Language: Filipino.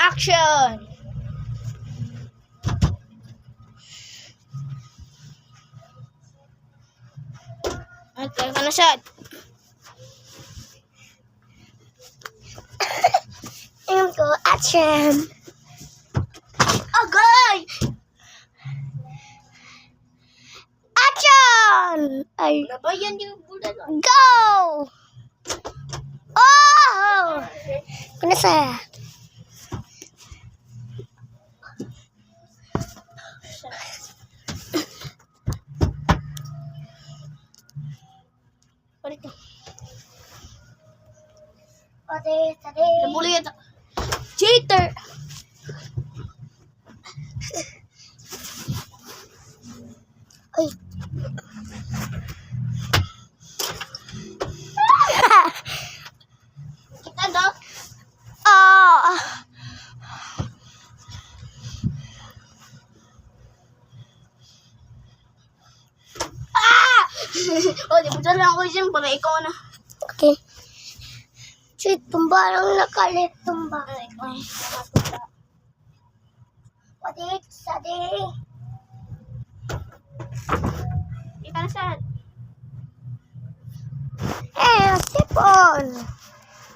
Action! Okay, ano siya? Alam ko, action! Okay! Action! Ay, Nabayan yung bulan. go! Oh! Kung nasa? Balik na. Tadi. Nabuli yata. Cheater! Ay. Kita daw. Oh! Oh, di ba lang ako dyan para ikaw na. Okay. Shit, tumba lang nakalit, tumba. Ikaw na. Padik, sadi. Ikaw na saan? Eh, sipon.